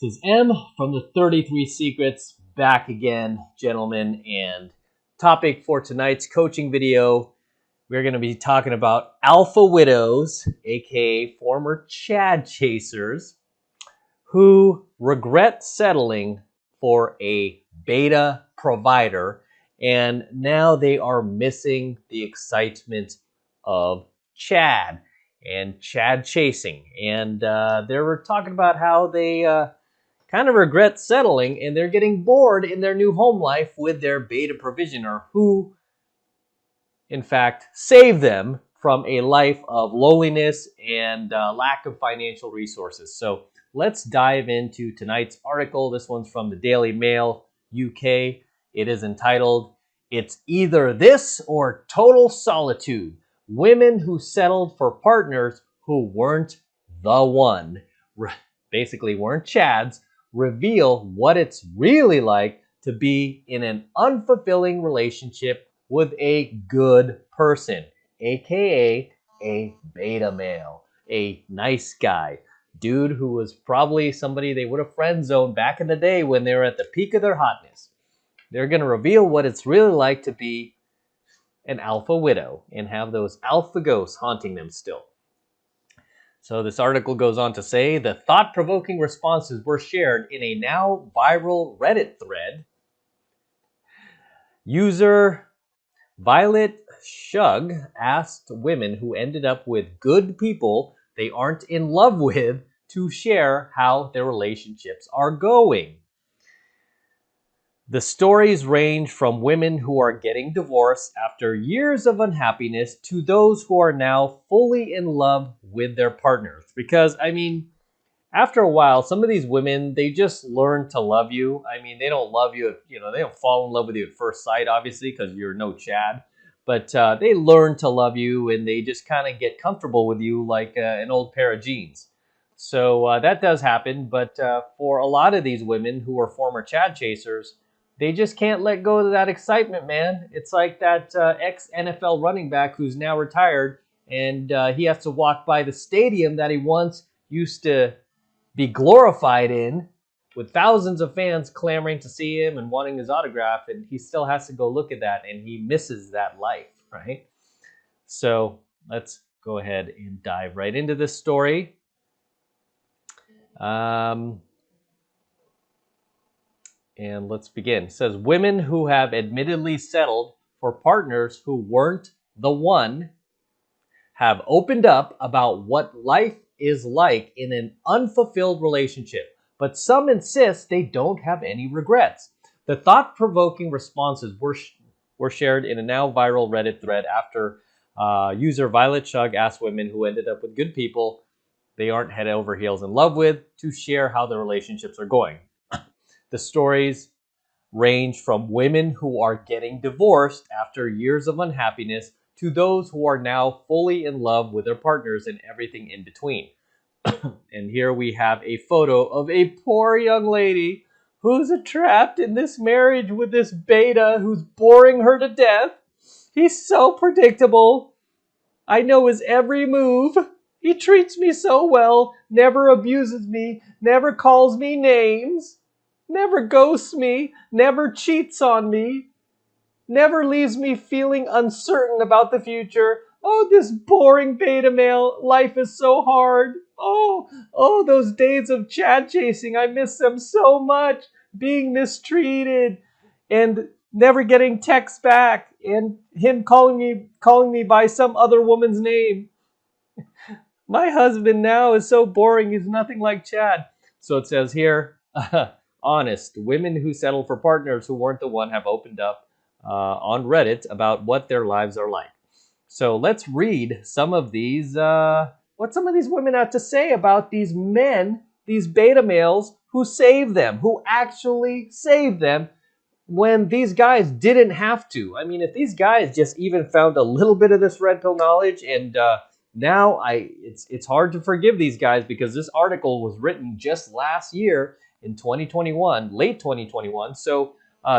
This is M from the 33 Secrets, back again, gentlemen, and topic for tonight's coaching video, we're going to be talking about alpha widows, aka former Chad chasers, who regret settling for a beta provider, and now they are missing the excitement of Chad and Chad chasing. And they were talking about how they kind of regret settling, and they're getting bored in their new home life with their beta provisioner, who, in fact, saved them from a life of loneliness and lack of financial resources. So let's dive into tonight's article. This one's from the Daily Mail, UK. It is entitled, "It's Either This or Total Solitude. Women who settled for partners who weren't the one," basically weren't Chads, reveal what it's really like to be in an unfulfilling relationship with a good person, aka a beta male, a nice guy, dude who was probably somebody they would have friend zoned back in the day when they were at the peak of their hotness. They're going to reveal what it's really like to be an alpha widow and have those alpha ghosts haunting them still. So this article goes on to say, the thought-provoking responses were shared in a now viral Reddit thread. User Violet Shug asked women who ended up with good people they aren't in love with to share how their relationships are going. The stories range from women who are getting divorced after years of unhappiness to those who are now fully in love with their partners. Because, I mean, after a while, some of these women, they just learn to love you. I mean, they don't love you, they don't fall in love with you at first sight, obviously, because you're no Chad. But they learn to love you, and they just kind of get comfortable with you like an old pair of jeans. So that does happen. But for a lot of these women who are former Chad chasers, they just can't let go of that excitement, man. It's like that ex-NFL running back who's now retired, and he has to walk by the stadium that he once used to be glorified in, with thousands of fans clamoring to see him and wanting his autograph, and he still has to go look at that, and he misses that life, right? So let's go ahead and dive right into this story. And let's begin. It says, women who have admittedly settled for partners who weren't the one have opened up about what life is like in an unfulfilled relationship, but some insist they don't have any regrets. The thought-provoking responses were shared in a now viral Reddit thread after user Violet Shug asked women who ended up with good people they aren't head over heels in love with to share how their relationships are going. The stories range from women who are getting divorced after years of unhappiness to those who are now fully in love with their partners and everything in between. And here we have a photo of a poor young lady who's trapped in this marriage with this beta who's boring her to death. He's so predictable. I know his every move. He treats me so well, never abuses me, never calls me names, never ghosts me, never cheats on me, never leaves me feeling uncertain about the future. Oh, this boring beta male. Life is so hard. Oh, those days of Chad chasing. I miss them so much. Being mistreated and never getting texts back and him calling me by some other woman's name. My husband now is so boring. He's nothing like Chad. So it says here, honest, women who settle for partners who weren't the one have opened up on Reddit about what their lives are like. So let's read some of these, what some of these women have to say about these men, these beta males who saved them, who actually saved them when these guys didn't have to. I mean, if these guys just even found a little bit of this red pill knowledge, and now it's hard to forgive these guys because this article was written just last year in 2021, late 2021. So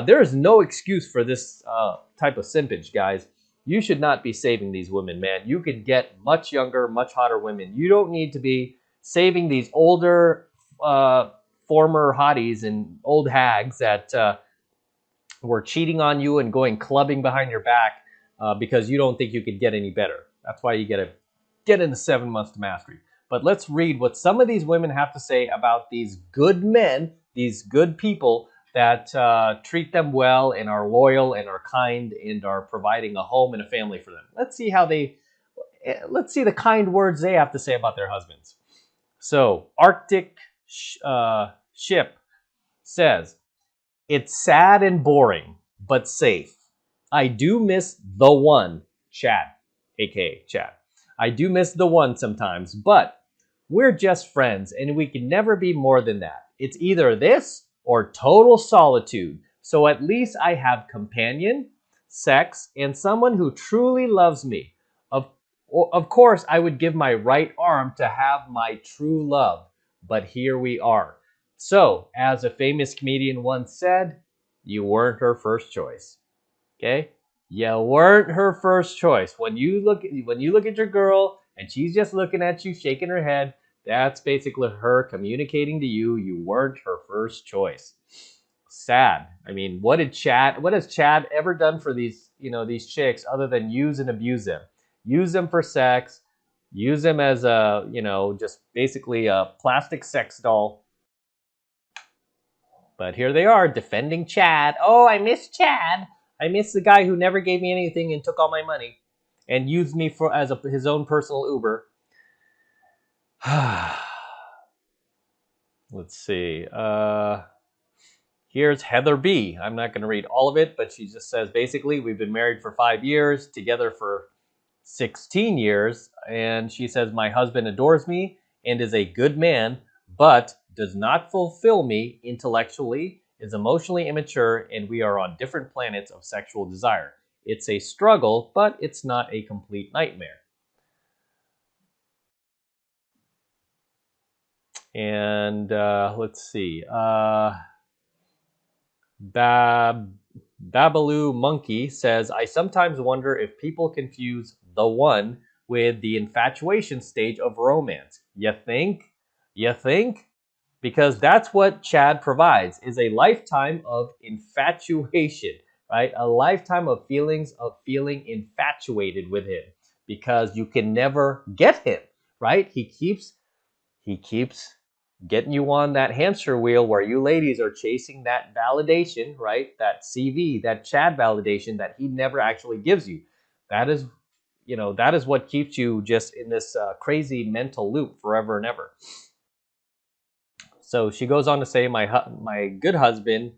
there is no excuse for this type of simpage, guys. You should not be saving these women, man. You can get much younger, much hotter women. You don't need to be saving these older former hotties and old hags that were cheating on you and going clubbing behind your back because you don't think you could get any better. That's why you get to get into 7 months to mastery. But let's read what some of these women have to say about these good men, these good people that treat them well and are loyal and are kind and are providing a home and a family for them. Let's see the kind words they have to say about their husbands. So Arctic Ship says, it's sad and boring, but safe. I do miss the one, Chad, aka Chad. I do miss the one sometimes, but we're just friends and we can never be more than that. It's either this or total solitude. So at least I have companion, sex, and someone who truly loves me. Of course, I would give my right arm to have my true love, but here we are. So, as a famous comedian once said, you weren't her first choice. Okay? You weren't her first choice. When you look at your girl and she's just looking at you, shaking her head, that's basically her communicating to you you weren't her first choice. Sad. I mean, what has Chad ever done for these chicks other than use and abuse them? Use them for sex, use them as a, just basically a plastic sex doll. But here they are defending Chad. Oh, I miss Chad. I miss the guy who never gave me anything and took all my money and used me as his own personal Uber. Let's see. Here's Heather B. I'm not going to read all of it, but she just says, basically, we've been married for 5 years, together for 16 years, and she says, my husband adores me and is a good man, but does not fulfill me intellectually, is emotionally immature, and we are on different planets of sexual desire. It's a struggle, but it's not a complete nightmare. And let's see. Babaloo Monkey says, I sometimes wonder if people confuse the one with the infatuation stage of romance. You think? You think? Because that's what Chad provides, is a lifetime of infatuation, right? A lifetime of feelings of feeling infatuated with him because you can never get him, right? He keeps getting you on that hamster wheel where you ladies are chasing that validation, right? That CV, that Chad validation that he never actually gives you. That is, that is what keeps you just in this crazy mental loop forever and ever. So she goes on to say, my good husband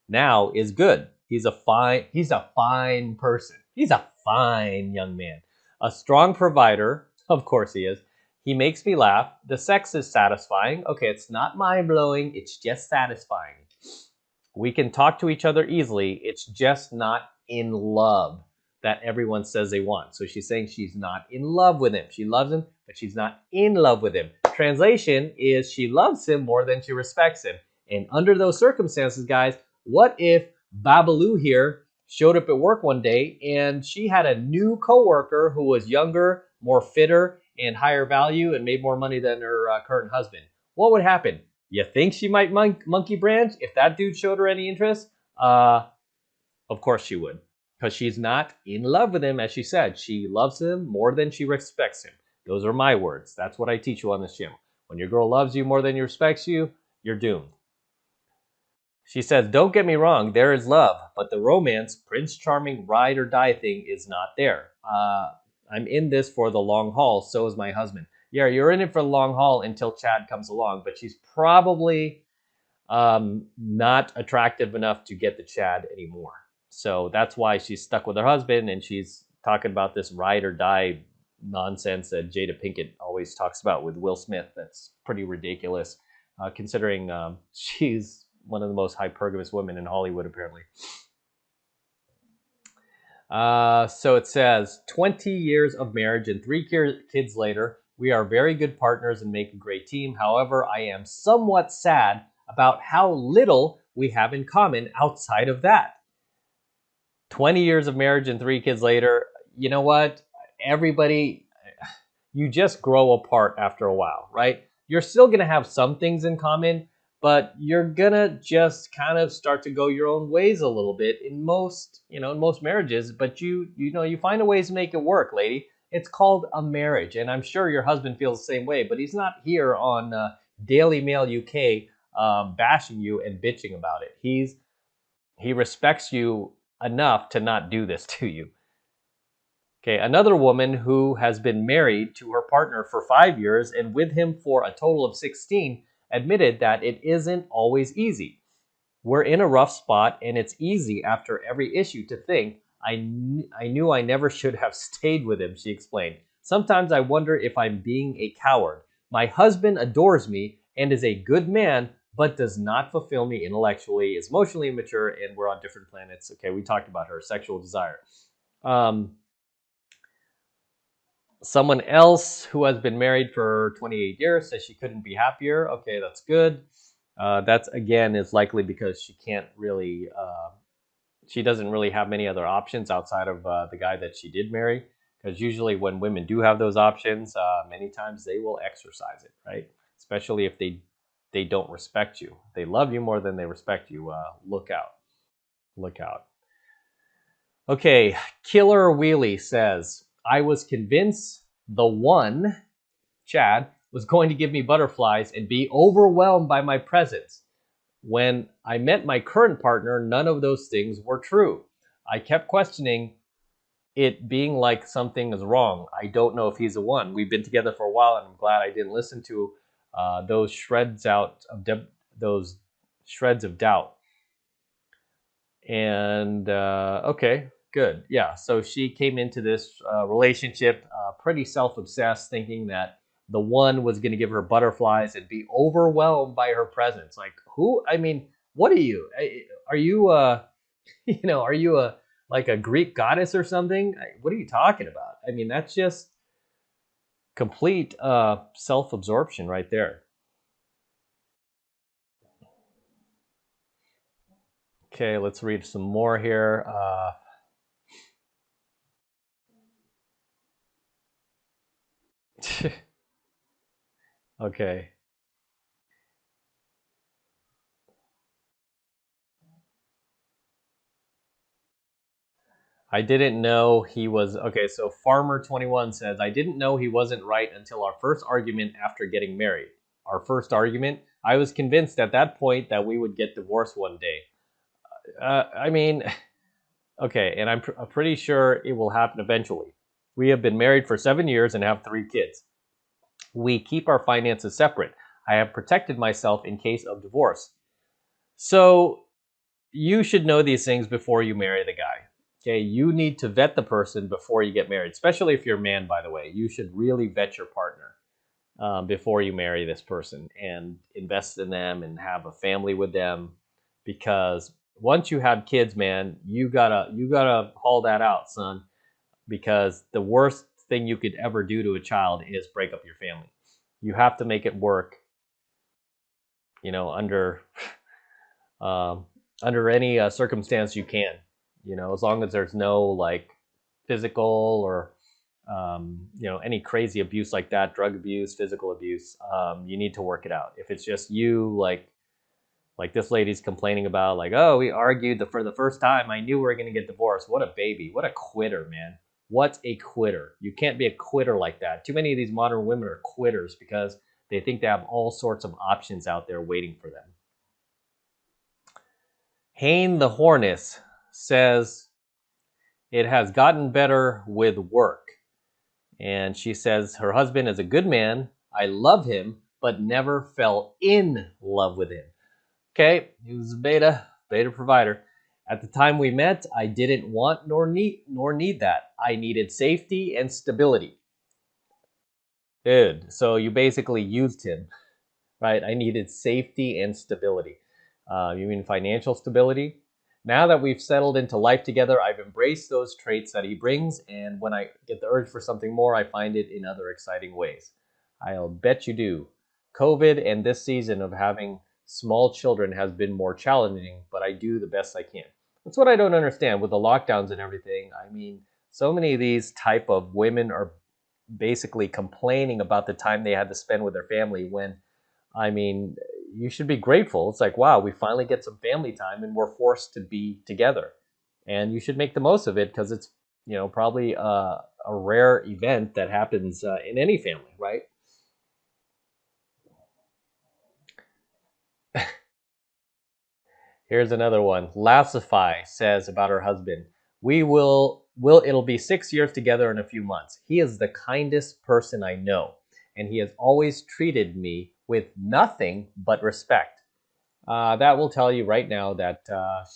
now is good. He's a fine person. He's a fine young man. A strong provider, of course he is. He makes me laugh. The sex is satisfying. Okay, it's not mind-blowing. It's just satisfying. We can talk to each other easily. It's just not in love that everyone says they want. So she's saying she's not in love with him. She loves him, but she's not in love with him. Translation is she loves him more than she respects him. And under those circumstances, guys, what if Babaloo here showed up at work one day and she had a new coworker who was younger, more fitter, and higher value and made more money than her current husband? What would happen? You think she might monkey branch if that dude showed her any interest? Of course she would, because she's not in love with him, as she said. She loves him more than she respects him. Those are my words. That's what I teach you on this channel. When your girl loves you more than you respects you, you're doomed. She says, don't get me wrong, there is love, but the romance, Prince Charming, ride or die thing is not there. I'm in this for the long haul, so is my husband. Yeah, you're in it for the long haul until Chad comes along, but she's probably not attractive enough to get the Chad anymore. So that's why she's stuck with her husband, and she's talking about this ride or die nonsense that Jada Pinkett always talks about with Will Smith. That's pretty ridiculous, considering she's one of the most hypergamous women in Hollywood, apparently. So it says, 20 years of marriage and 3 kids later, we are very good partners and make a great team. However, I am somewhat sad about how little we have in common outside of that. 20 years of marriage and 3 kids later, you know what? Everybody, you just grow apart after a while, right? You're still going to have some things in common, but you're gonna just kind of start to go your own ways a little bit in most, in most marriages. But you find a ways to make it work, lady. It's called a marriage, and I'm sure your husband feels the same way. But he's not here on Daily Mail UK bashing you and bitching about it. He respects you enough to not do this to you. Okay, another woman who has been married to her partner for 5 years and with him for a total of 16 admitted that it isn't always easy. We're in a rough spot, and it's easy after every issue to think, I knew I never should have stayed with him, she explained. Sometimes I wonder if I'm being a coward. My husband adores me and is a good man, but does not fulfill me intellectually, is emotionally immature, and we're on different planets. Okay, we talked about her sexual desire. Someone else who has been married for 28 years says she couldn't be happier. Okay, that's good. That's again is likely because she doesn't really have many other options outside of the guy that she did marry. Because usually when women do have those options, many times they will exercise it, right? Especially if they don't respect you. They love you more than they respect you. Look out. Look out. Okay, Killer Wheelie says, I was convinced the one, Chad, was going to give me butterflies and be overwhelmed by my presence. When I met my current partner, none of those things were true. I kept questioning it, being like something is wrong. I don't know if he's the one. We've been together for a while, and I'm glad I didn't listen to those shreds of doubt. And okay, good. Yeah, so she came into this relationship pretty self-obsessed, thinking that the one was going to give her butterflies and be overwhelmed by her presence. Like, who? I mean, what are you? Are you are you a like a Greek goddess or something? What are you talking about? I mean, that's just complete self-absorption right there. Okay, let's read some more here. Okay. I didn't know he was okay. So Farmer21 says, I didn't know he wasn't right until our first argument after getting married. Our first argument, I was convinced at that point that we would get divorced one day. I mean, okay, and I'm pretty sure it will happen eventually. We have been married for 7 years and have 3 kids. We keep our finances separate. I have protected myself in case of divorce. So you should know these things before you marry the guy. Okay, you need to vet the person before you get married, especially if you're a man, by the way. You should really vet your partner before you marry this person and invest in them and have a family with them. Because once you have kids, man, you gotta haul that out, son. Because the worst thing you could ever do to a child is break up your family. You have to make it work, under um, under any circumstance you can. As long as there's no like physical or any crazy abuse like that, drug abuse, physical abuse, you need to work it out. If it's just you, like this lady's complaining about, like, oh, we argued for the first time, I knew we were going to get divorced. What a baby. What a quitter, man. What a quitter. You can't be a quitter like that. Too many of these modern women are quitters because they think they have all sorts of options out there waiting for them. Hane the Horness says it has gotten better with work. And she says her husband is a good man. I love him, but never fell in love with him. Okay, he was a beta provider. At the time we met, I didn't want nor need that. I needed safety and stability. Dude, so you basically used him, right? I needed safety and stability. You mean financial stability? Now that we've settled into life together, I've embraced those traits that he brings, and when I get the urge for something more, I find it in other exciting ways. I'll bet you do. COVID and this season of having small children has been more challenging, but I do the best I can. That's what I don't understand with the lockdowns and everything. I mean, so many of these type of women are basically complaining about the time they had to spend with their family when, I mean, you should be grateful. It's like, wow, we finally get some family time and we're forced to be together. And you should make the most of it because it's, probably a rare event that happens in any family, right? Here's another one. Lassify says about her husband, we will it'll be 6 years together in a few months. He is the kindest person I know, and he has always treated me with nothing but respect. That will tell you right now that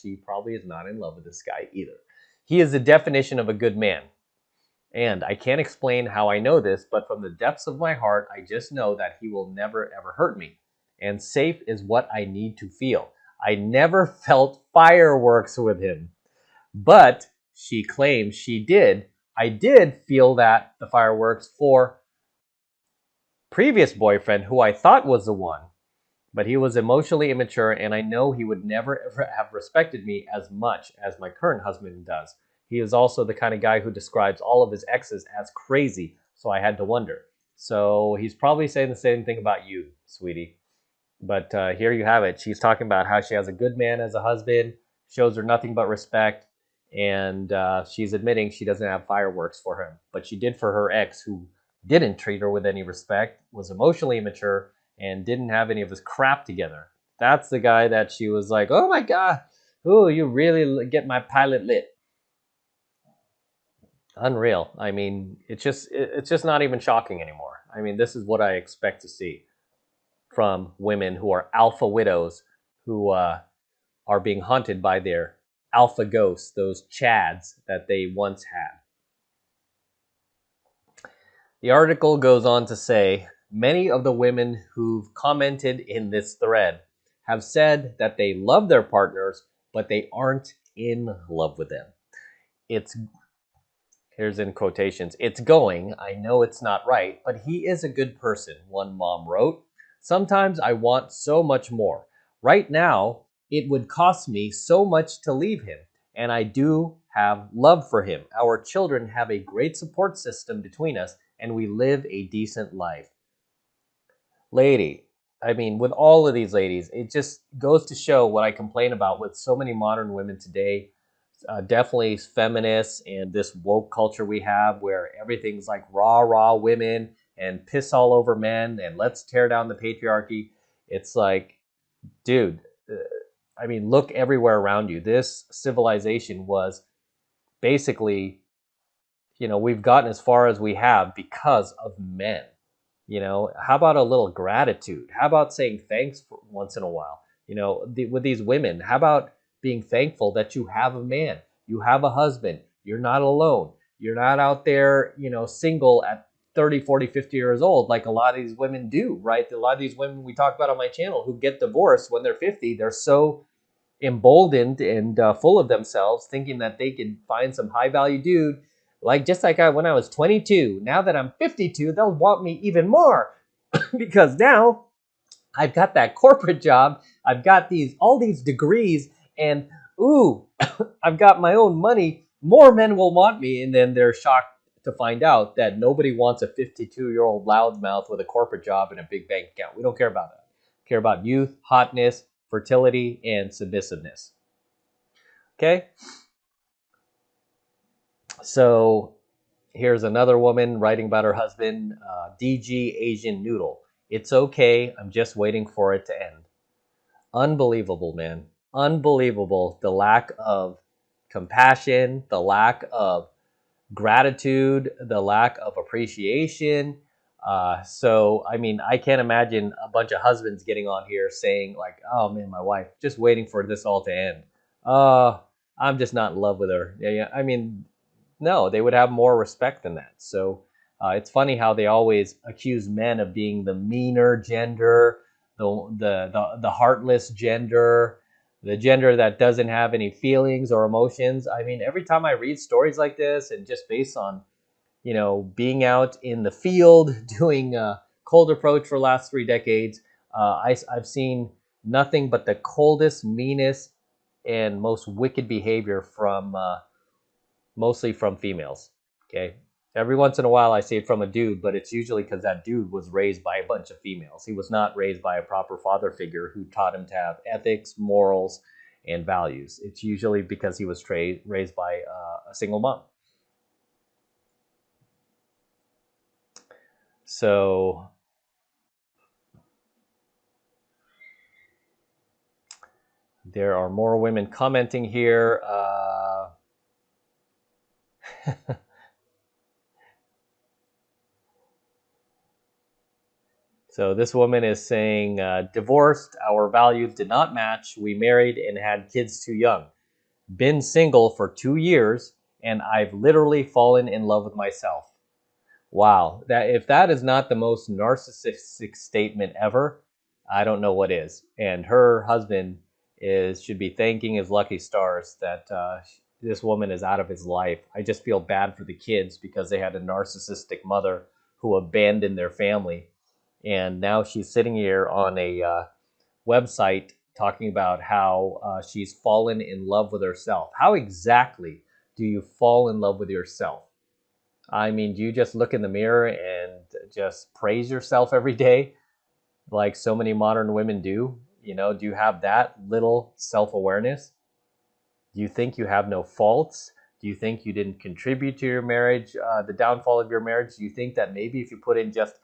she probably is not in love with this guy either. He is the definition of a good man. And I can't explain how I know this, but from the depths of my heart, I just know that he will never ever hurt me. And safe is what I need to feel. I never felt fireworks with him, but she claims she did. I did feel that the fireworks for previous boyfriend who I thought was the one, but he was emotionally immature, and I know he would never ever have respected me as much as my current husband does. He is also the kind of guy who describes all of his exes as crazy, so I had to wonder. So he's probably saying the same thing about you, sweetie. But here you have it. She's talking about how she has a good man as a husband, shows her nothing but respect, and she's admitting she doesn't have fireworks for him. But she did for her ex, who didn't treat her with any respect, was emotionally immature, and didn't have any of his crap together. That's the guy that she was like, oh my God, oh, you really get my pilot lit. Unreal. I mean, it's just not even shocking anymore. I mean, this is what I expect to see from women who are alpha widows, who are being haunted by their alpha ghosts, those chads that they once had. The article goes on to say many of the women who've commented in this thread have said that they love their partners, but they aren't in love with them. It's Here's in quotations, it's going, I know it's not right, but he is a good person, one mom wrote. Sometimes I want so much more. Right now, it would cost me so much to leave him, and I do have love for him. Our children have a great support system between us, and we live a decent life. Lady, I mean, with all of these ladies, it just goes to show what I complain about with so many modern women today. Definitely feminists and this woke culture we have where everything's like rah rah women and piss all over men and let's tear down the patriarchy. It's like, dude, I mean, look everywhere around you. This civilization was basically, we've gotten as far as we have because of men. How about a little gratitude? How about saying thanks for once in a while? With these women, how about being thankful that you have a man, you have a husband, you're not alone, you're not out there, single at 30, 40, 50 years old like a lot of these women do, right? A lot of these women we talk about on my channel who get divorced when they're 50, they're so emboldened and full of themselves, thinking that they can find some high value dude, when I was 22. Now that I'm 52, they'll want me even more because now I've got that corporate job, I've got all these degrees, and ooh, I've got my own money. More men will want me, and then they're shocked to find out that nobody wants a 52-year-old loudmouth with a corporate job and a big bank account. We don't care about that. We care about youth, hotness, fertility, and submissiveness. Okay? So here's another woman writing about her husband, DG Asian Noodle. It's okay. I'm just waiting for it to end. Unbelievable, man. Unbelievable. The lack of compassion, the lack of gratitude, the lack of appreciation. I mean, I can't imagine a bunch of husbands getting on here saying like, oh man, my wife, just waiting for this all to end. I'm just not in love with her. Yeah. I mean, no, they would have more respect than that. So it's funny how they always accuse men of being the meaner gender, the heartless gender, the gender that doesn't have any feelings or emotions. I mean, every time I read stories like this, and just based on being out in the field doing cold approach for the last 3 decades, I've seen nothing but the coldest, meanest, and most wicked behavior from mostly from females. Okay, Every once in a while I see it from a dude, but it's usually because that dude was raised by a bunch of females. He was not raised by a proper father figure who taught him to have ethics, morals, and values. It's usually because he was raised by a single mom. So there are more women commenting here. So this woman is saying, divorced, our values did not match. We married and had kids too young. Been single for 2 years, and I've literally fallen in love with myself. Wow, that if that is not the most narcissistic statement ever, I don't know what is. And her husband should be thanking his lucky stars that this woman is out of his life. I just feel bad for the kids because they had a narcissistic mother who abandoned their family, and now she's sitting here on a website talking about how she's fallen in love with herself. How exactly do you fall in love with yourself? I mean, do you just look in the mirror and just praise yourself every day like so many modern women do? You know, do you have that little self-awareness? Do you think you have no faults? Do you think you didn't contribute to your marriage, the downfall of your marriage? Do you think that maybe if you put in just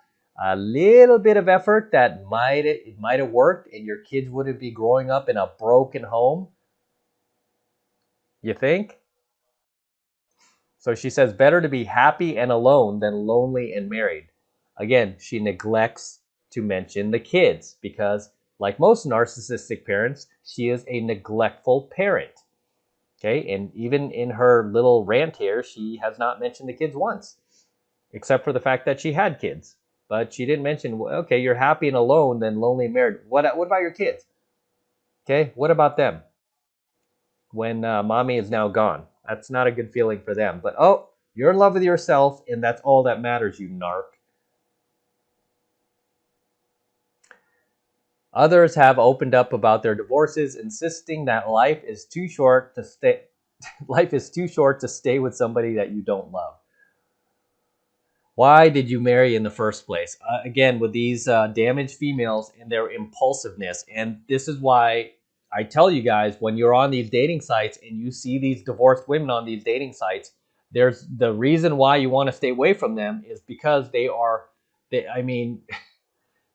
a little bit of effort that it might have worked and your kids wouldn't be growing up in a broken home? You think? So she says, better to be happy and alone than lonely and married. Again, she neglects to mention the kids because, like most narcissistic parents, she is a neglectful parent. Okay, and even in her little rant here, she has not mentioned the kids once, except for the fact that she had kids. But she didn't mention, okay, you're happy and alone, then lonely and married. What about your kids? Okay, what about them? When mommy is now gone. That's not a good feeling for them. But oh, you're in love with yourself, and that's all that matters, you narc. Others have opened up about their divorces, insisting that life is too short to stay. Life is too short to stay with somebody that you don't love. Why did you marry in the first place? Again, with these damaged females and their impulsiveness. And this is why I tell you guys, when you're on these dating sites and you see these divorced women on these dating sites, there's the reason why you want to stay away from them is because I mean,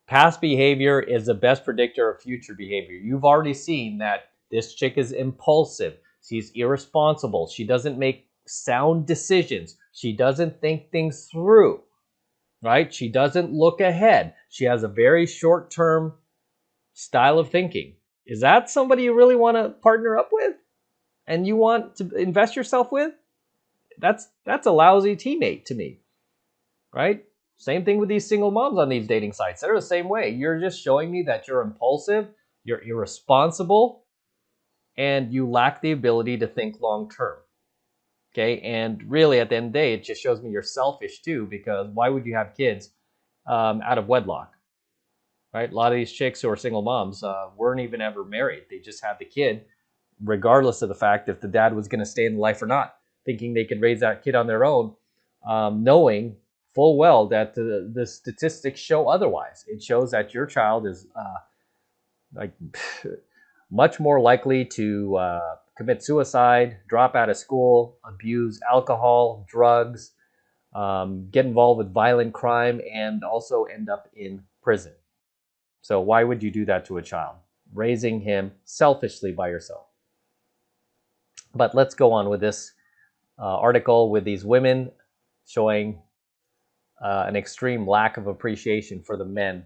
past behavior is the best predictor of future behavior. You've already seen that this chick is impulsive. She's irresponsible. She doesn't make sound decisions. She doesn't think things through, right? She doesn't look ahead. She has a very short-term style of thinking. Is that somebody you really want to partner up with and you want to invest yourself with? That's a lousy teammate to me, right? Same thing with these single moms on these dating sites. They're the same way. You're just showing me that you're impulsive, you're irresponsible, and you lack the ability to think long term. Okay, and really at the end of the day, it just shows me you're selfish too, because why would you have kids out of wedlock? Right? A lot of these chicks who are single moms weren't even ever married. They just had the kid, regardless of the fact if the dad was going to stay in life or not, thinking they could raise that kid on their own, knowing full well that the statistics show otherwise. It shows that your child is like much more likely to commit suicide, drop out of school, abuse alcohol, drugs, get involved with violent crime, and also end up in prison. So why would you do that to a child? Raising him selfishly by yourself. But let's go on with this article with these women showing an extreme lack of appreciation for the men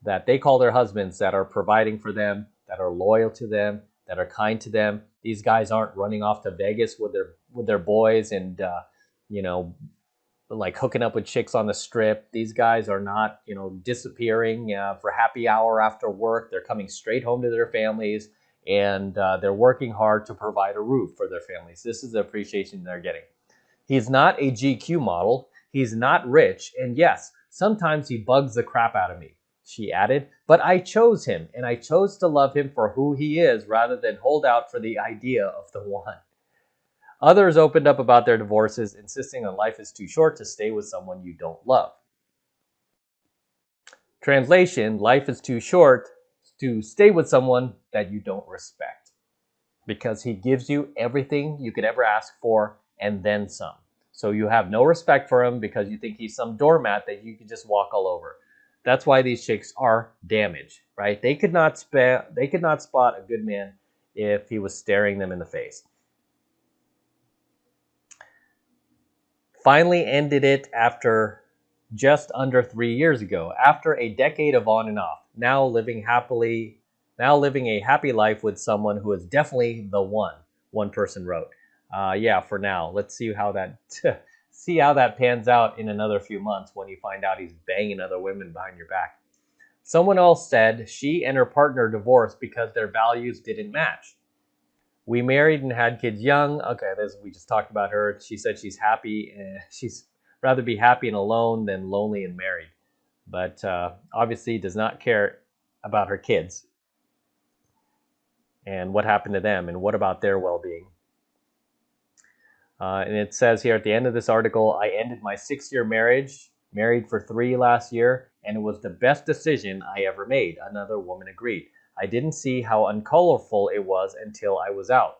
that they call their husbands, that are providing for them, that are loyal to them, that are kind to them. These guys aren't running off to Vegas with their boys and like hooking up with chicks on the strip. These guys are not disappearing for happy hour after work. They're coming straight home to their families, and they're working hard to provide a roof for their families. This is the appreciation they're getting. He's not a GQ model. He's not rich. And yes, sometimes he bugs the crap out of me, she added. But I chose him, and I chose to love him for who he is rather than hold out for the idea of the one. Others opened up about their divorces, insisting on life is too short to stay with someone you don't love. Translation, life is too short to stay with someone that you don't respect, because he gives you everything you could ever ask for and then some. So you have no respect for him because you think he's some doormat that you can just walk all over. That's why these chicks are damaged, right? They could not spot a good man if he was staring them in the face. Finally ended it after just under 3 years ago, after a decade of on and off. Now living a happy life with someone who is definitely the one person wrote. Yeah, for now. Let's see how that pans out in another few months when you find out he's banging other women behind your back. Someone else said she and her partner divorced because their values didn't match. We married and had kids young. Okay, we just talked about her. She said she's happy and she's rather be happy and alone than lonely and married. But obviously does not care about her kids and what happened to them and what about their well-being. And it says here at the end of this article, I ended my 6-year marriage, married for 3 last year, and it was the best decision I ever made. Another woman agreed. I didn't see how uncolorful it was until I was out.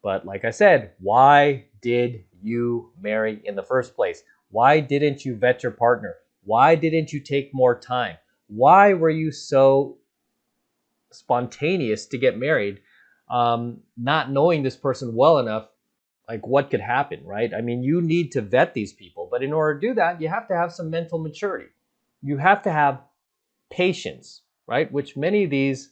But like I said, why did you marry in the first place? Why didn't you vet your partner? Why didn't you take more time? Why were you so spontaneous to get married, not knowing this person well enough, like what could happen, right? I mean, you need to vet these people, but in order to do that, you have to have some mental maturity. You have to have patience, right? Which many of these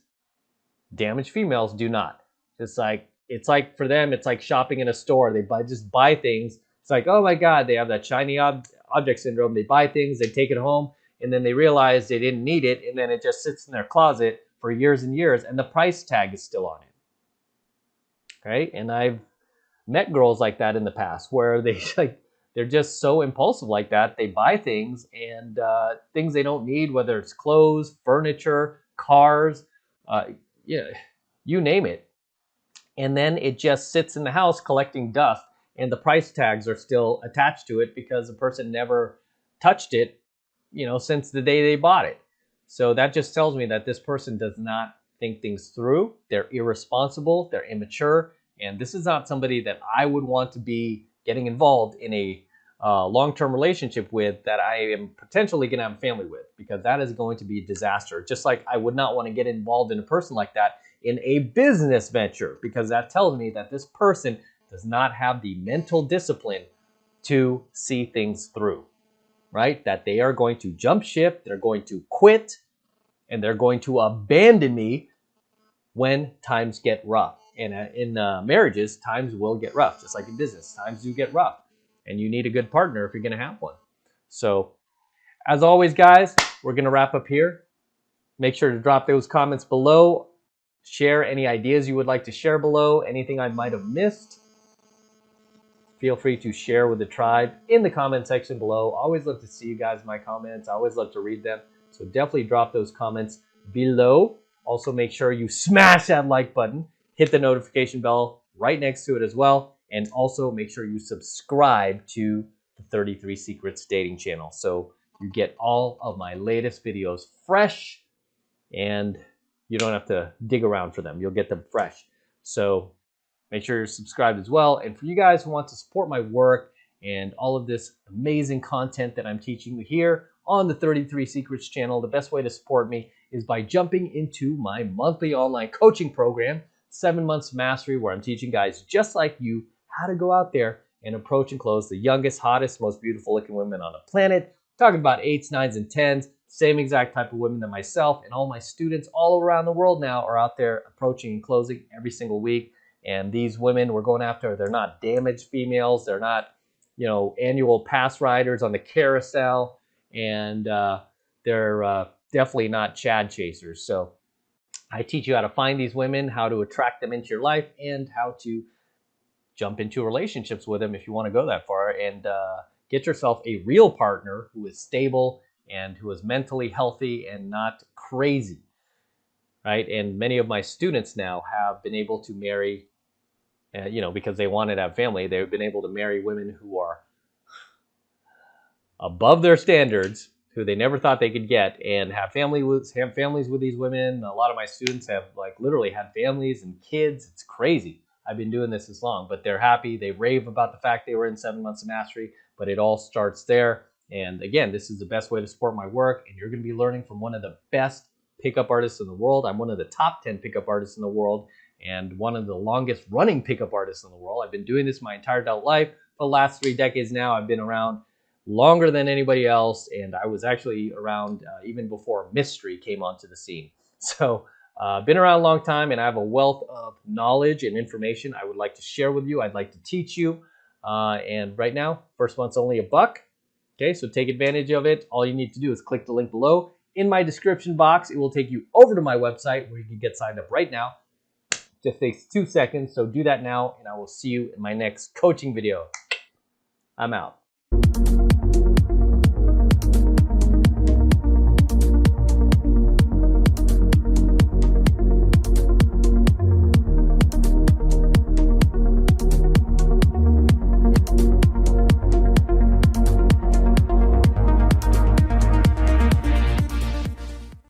damaged females do not. It's like for them, it's like shopping in a store. They just buy things. It's like, oh my God, they have that shiny object syndrome. They buy things, they take it home, and then they realize they didn't need it, and then it just sits in their closet for years and years, and the price tag is still on it. Okay, and I've met girls like that in the past where they're just so impulsive like that. They buy things and things they don't need, whether it's clothes, furniture, cars, yeah, you name it. And then it just sits in the house collecting dust, and the price tags are still attached to it because the person never touched it, since the day they bought it. So that just tells me that this person does not think things through. They're irresponsible, they're immature, and this is not somebody that I would want to be getting involved in a long-term relationship with, that I am potentially going to have a family with, because that is going to be a disaster. Just like I would not want to get involved in a person like that in a business venture, because that tells me that this person does not have the mental discipline to see things through, right? That they are going to jump ship, they're going to quit, and they're going to abandon me when times get rough. And in marriages, times will get rough, just like in business. Times do get rough, and you need a good partner if you're going to have one. So, as always, guys, we're going to wrap up here. Make sure to drop those comments below. Share any ideas you would like to share below. Anything I might have missed, feel free to share with the tribe in the comment section below. Always love to see you guys in my comments. I always love to read them. So definitely drop those comments below. Also, make sure you smash that like button. Hit the notification bell right next to it as well. And also make sure you subscribe to the 33 Secrets Dating channel, so you get all of my latest videos fresh and you don't have to dig around for them. You'll get them fresh. So make sure you're subscribed as well. And for you guys who want to support my work and all of this amazing content that I'm teaching you here on the 33 Secrets channel, the best way to support me is by jumping into my monthly online coaching program, 7 Months Mastery, where I'm teaching guys just like you how to go out there and approach and close the youngest, hottest, most beautiful looking women on the planet. Talking about 8s, 9s, and 10s, same exact type of women that myself and all my students all around the world now are out there approaching and closing every single week. And these women we're going after, they're not damaged females. They're not, annual pass riders on the carousel. And they're definitely not Chad chasers. So I teach you how to find these women, how to attract them into your life, and how to jump into relationships with them if you want to go that far, and get yourself a real partner who is stable and who is mentally healthy and not crazy, right? And many of my students now have been able to marry because they wanted to have family. They've been able to marry women who are above their standards, who they never thought they could get, and have families with these women. A lot of my students have literally had families and kids. It's crazy. I've been doing this long, but they're happy. They rave about the fact they were in 7 months of mastery, but it all starts there. And again, this is the best way to support my work, and you're going to be learning from one of the best pickup artists in the world. I'm one of the top 10 pickup artists in the world, and one of the longest running pickup artists in the world. I've been doing this my entire adult life. For the last 3 decades now, I've been around longer than anybody else, and I was actually around even before mystery came onto the scene. So been around a long time, and I have a wealth of knowledge and information I would like to share with you. I'd like to teach you, and right now, first month's only $1. Okay, so take advantage of it. All you need to do is click the link below. In my description box, it will take you over to my website where you can get signed up right now. Just takes 2 seconds, so do that now, and I will see you in my next coaching video. I'm out.